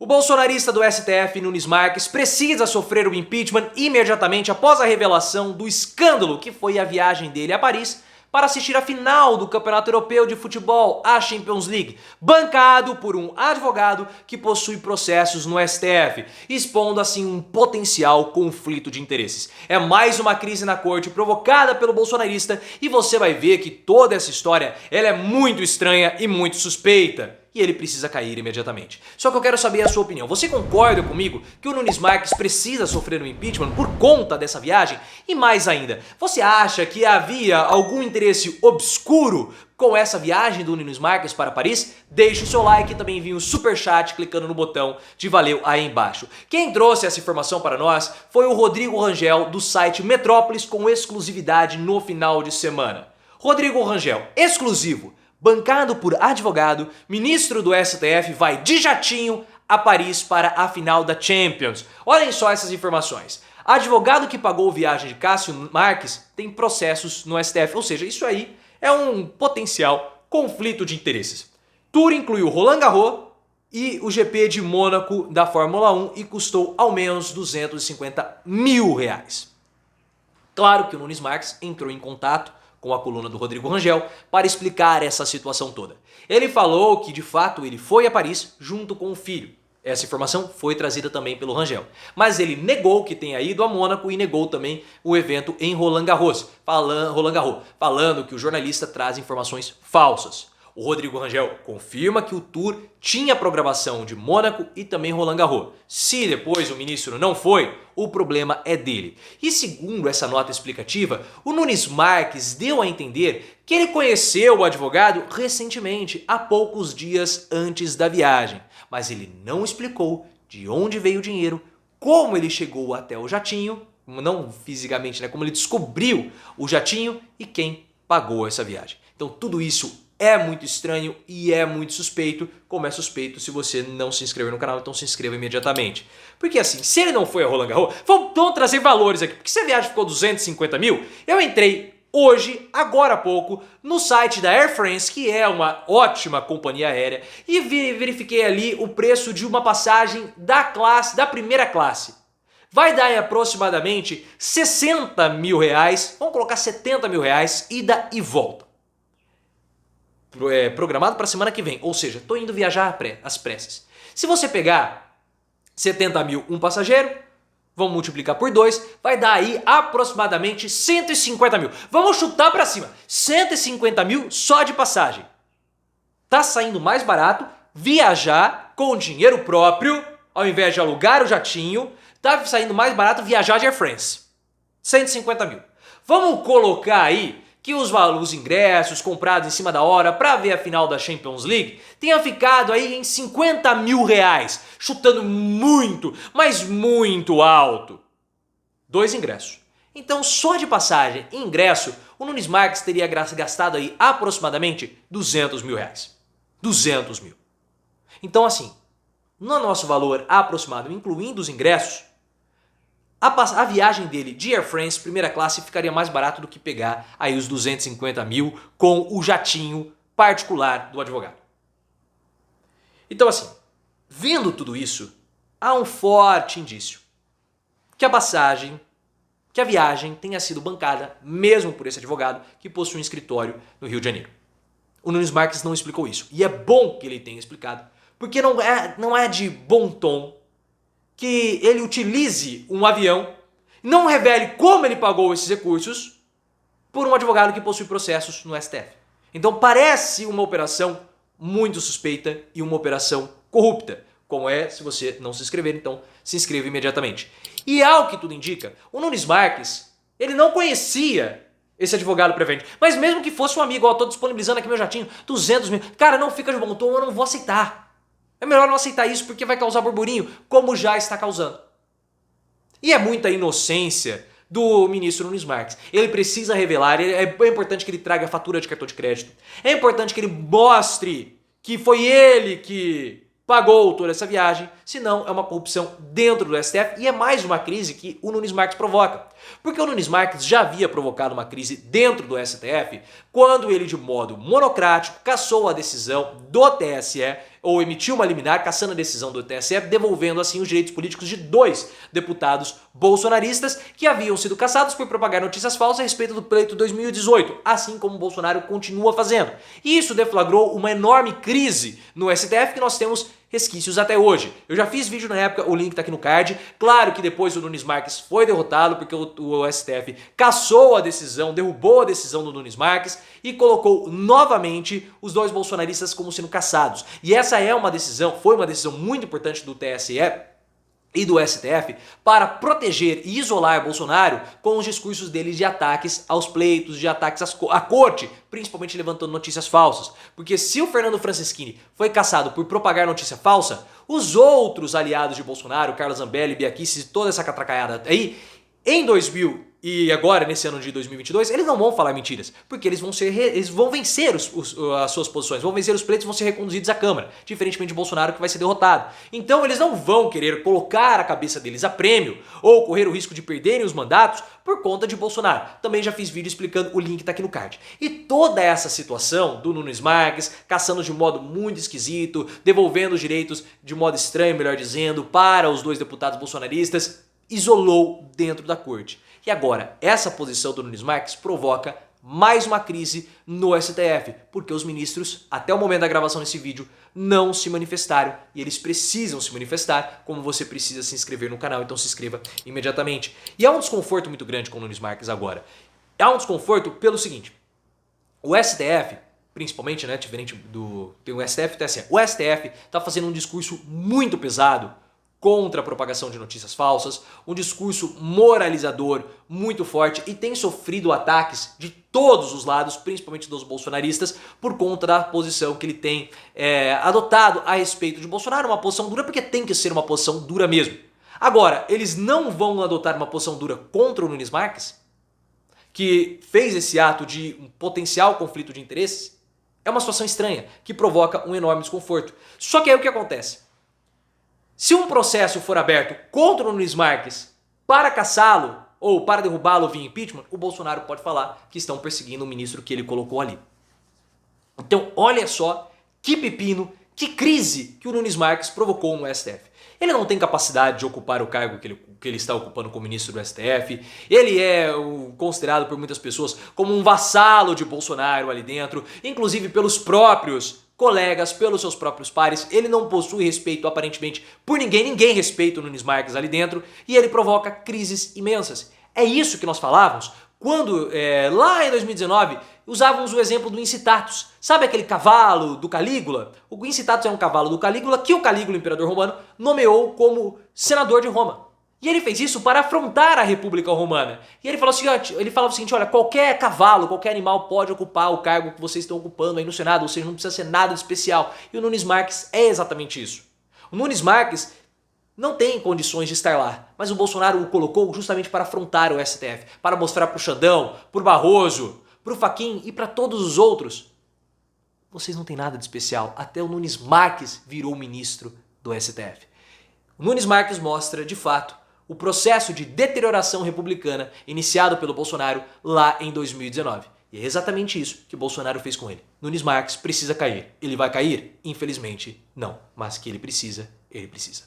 O bolsonarista do STF, Nunes Marques, precisa sofrer o impeachment imediatamente após a revelação do escândalo que foi a viagem dele a Paris para assistir a final do Campeonato Europeu de Futebol, a Champions League, bancado por um advogado que possui processos no STF, expondo assim um potencial conflito de interesses. É mais uma crise na corte provocada pelo bolsonarista e você vai ver que toda essa história ela é muito estranha e muito suspeita. E ele precisa cair imediatamente. Só que eu quero saber a sua opinião. Você concorda comigo que o Nunes Marques precisa sofrer um impeachment por conta dessa viagem? E mais ainda, você acha que havia algum interesse obscuro com essa viagem do Nunes Marques para Paris? Deixe o seu like e também envie um superchat clicando no botão de valeu aí embaixo. Quem trouxe essa informação para nós foi o Rodrigo Rangel do site Metrópolis com exclusividade no final de semana. Rodrigo Rangel, exclusivo. Bancado por advogado, ministro do STF vai de jatinho a Paris para a final da Champions. Olhem só essas informações. Advogado que pagou viagem de Cássio Marques tem processos no STF, ou seja, isso aí é um potencial conflito de interesses. Tour incluiu Roland Garros e o GP de Mônaco da Fórmula 1 e custou ao menos R$250 mil. Claro que o Nunes Marques entrou em contato com a coluna do Rodrigo Rangel para explicar essa situação toda. Ele falou que de fato ele foi a Paris junto com o filho. Essa informação foi trazida também pelo Rangel. Mas ele negou que tenha ido a Mônaco e negou também o evento em Roland Garros, falando que o jornalista traz informações falsas. O Rodrigo Rangel confirma que o tour tinha programação de Mônaco e também Roland Garros. Se depois o ministro não foi, o problema é dele. E segundo essa nota explicativa, o Nunes Marques deu a entender que ele conheceu o advogado recentemente, há poucos dias antes da viagem. Mas ele não explicou de onde veio o dinheiro, como ele chegou até o jatinho, não fisicamente, como ele descobriu o jatinho e quem pagou essa viagem. Então tudo isso é muito estranho e é muito suspeito, como é suspeito se você não se inscrever no canal, então se inscreva imediatamente. Porque assim, se ele não foi a Roland Garros, vamos trazer valores aqui, porque se a viagem ficou 250 mil, eu entrei hoje, agora há pouco, no site da Air France, que é uma ótima companhia aérea, e verifiquei ali o preço de uma passagem da primeira classe. Vai dar aproximadamente 60 mil reais, vamos colocar 70 mil reais, ida e volta. Programado para a semana que vem, ou seja, estou indo viajar às pressas. Se você pegar 70 mil um passageiro, vamos multiplicar por 2, vai dar aí aproximadamente 150 mil. Vamos chutar para cima, 150 mil só de passagem. Tá saindo mais barato viajar com dinheiro próprio, ao invés de alugar o jatinho, tá saindo mais barato viajar de Air France. 150 mil. Vamos colocar aí que os ingressos comprados em cima da hora para ver a final da Champions League tenha ficado aí em 50 mil reais, chutando muito, mas muito alto. 2 ingressos. Então só de passagem e ingresso, o Nunes Marques teria gastado aí aproximadamente 200 mil reais. 200 mil. Então assim, no nosso valor aproximado, incluindo os ingressos, a viagem dele de Air France, primeira classe, ficaria mais barato do que pegar aí os 250 mil com o jatinho particular do advogado. Então assim, vendo tudo isso, há um forte indício que a viagem tenha sido bancada mesmo por esse advogado que possui um escritório no Rio de Janeiro. O Nunes Marques não explicou isso, e é bom que ele tenha explicado, porque não é de bom tom que ele utilize um avião, não revele como ele pagou esses recursos por um advogado que possui processos no STF. Então parece uma operação muito suspeita e uma operação corrupta, como é se você não se inscrever, então se inscreva imediatamente. E ao que tudo indica, o Nunes Marques, ele não conhecia esse advogado prevente, mas mesmo que fosse um amigo, estou disponibilizando aqui meu jatinho, 200 mil, cara, não fica de bom tom, eu não vou aceitar. É melhor não aceitar isso porque vai causar burburinho, como já está causando. E é muita inocência do ministro Nunes Marques. Ele precisa revelar, é importante que ele traga a fatura de cartão de crédito. É importante que ele mostre que foi ele que pagou toda essa viagem, senão é uma corrupção dentro do STF e é mais uma crise que o Nunes Marques provoca. Porque o Nunes Marques já havia provocado uma crise dentro do STF quando ele, de modo monocrático, cassou a decisão do TSE ou emitiu uma liminar cassando a decisão do TSE, devolvendo assim os direitos políticos de 2 deputados bolsonaristas que haviam sido cassados por propagar notícias falsas a respeito do pleito 2018, assim como o Bolsonaro continua fazendo. E isso deflagrou uma enorme crise no STF que nós temos resquícios até hoje. Eu já fiz vídeo na época, o link tá aqui no card. Claro que depois o Nunes Marques foi derrotado porque o STF cassou a decisão, derrubou a decisão do Nunes Marques e colocou novamente os 2 bolsonaristas como sendo cassados. E essa foi uma decisão muito importante do TSE e do STF para proteger e isolar Bolsonaro com os discursos dele de ataques aos pleitos, de ataques à corte, principalmente levantando notícias falsas. Porque se o Fernando Francischini foi cassado por propagar notícia falsa, os outros aliados de Bolsonaro, Carla Zambelli, Bia Kicis e toda essa catracaiada aí, em 2000 e agora, nesse ano de 2022, eles não vão falar mentiras, porque eles vão vencer as suas posições, vão vencer os pleitos e vão ser reconduzidos à Câmara, diferentemente de Bolsonaro que vai ser derrotado. Então eles não vão querer colocar a cabeça deles a prêmio ou correr o risco de perderem os mandatos por conta de Bolsonaro. Também já fiz vídeo explicando, o link tá aqui no card. E toda essa situação do Nunes Marques, caçando de modo muito esquisito, devolvendo os direitos de modo estranho, melhor dizendo, para os 2 deputados bolsonaristas, isolou dentro da corte. E agora, essa posição do Nunes Marques provoca mais uma crise no STF, porque os ministros, até o momento da gravação desse vídeo, não se manifestaram e eles precisam se manifestar, como você precisa se inscrever no canal, então se inscreva imediatamente. E há um desconforto muito grande com o Nunes Marques agora. Há um desconforto pelo seguinte, o STF, principalmente, né, diferente tem o STF e o TSE, o STF está fazendo um discurso muito pesado contra a propagação de notícias falsas, um discurso moralizador muito forte e tem sofrido ataques de todos os lados, principalmente dos bolsonaristas, por conta da posição que ele tem adotado a respeito de Bolsonaro, uma posição dura porque tem que ser uma posição dura mesmo. Agora, eles não vão adotar uma posição dura contra o Nunes Marques, que fez esse ato de um potencial conflito de interesses? É uma situação estranha, que provoca um enorme desconforto. Só que aí o que acontece? Se um processo for aberto contra o Nunes Marques para caçá-lo ou para derrubá-lo via impeachment, o Bolsonaro pode falar que estão perseguindo o ministro que ele colocou ali. Então olha só que pepino, que crise que o Nunes Marques provocou no STF. Ele não tem capacidade de ocupar o cargo que ele está ocupando como ministro do STF. Ele é considerado por muitas pessoas como um vassalo de Bolsonaro ali dentro, inclusive pelos próprios colegas, pelos seus próprios pares. Ele não possui respeito aparentemente por ninguém respeita o Nunes Marques ali dentro e ele provoca crises imensas. É isso que nós falávamos quando lá em 2019 usávamos o exemplo do Incitatus. Sabe aquele cavalo do Calígula? O Incitatus é um cavalo do Calígula que o Calígula, o imperador romano, nomeou como senador de Roma. E ele fez isso para afrontar a República Romana. E ele falava o seguinte, olha, qualquer cavalo, qualquer animal pode ocupar o cargo que vocês estão ocupando aí no Senado, ou seja, não precisa ser nada de especial. E o Nunes Marques é exatamente isso. O Nunes Marques não tem condições de estar lá, mas o Bolsonaro o colocou justamente para afrontar o STF, para mostrar para o Xandão, para o Barroso, para o Fachin e para todos os outros. Vocês não têm nada de especial, até o Nunes Marques virou ministro do STF. O Nunes Marques mostra, de fato, o processo de deterioração republicana iniciado pelo Bolsonaro lá em 2019. E é exatamente isso que Bolsonaro fez com ele. Nunes Marques precisa cair. Ele vai cair? Infelizmente, não. Mas que ele precisa, ele precisa.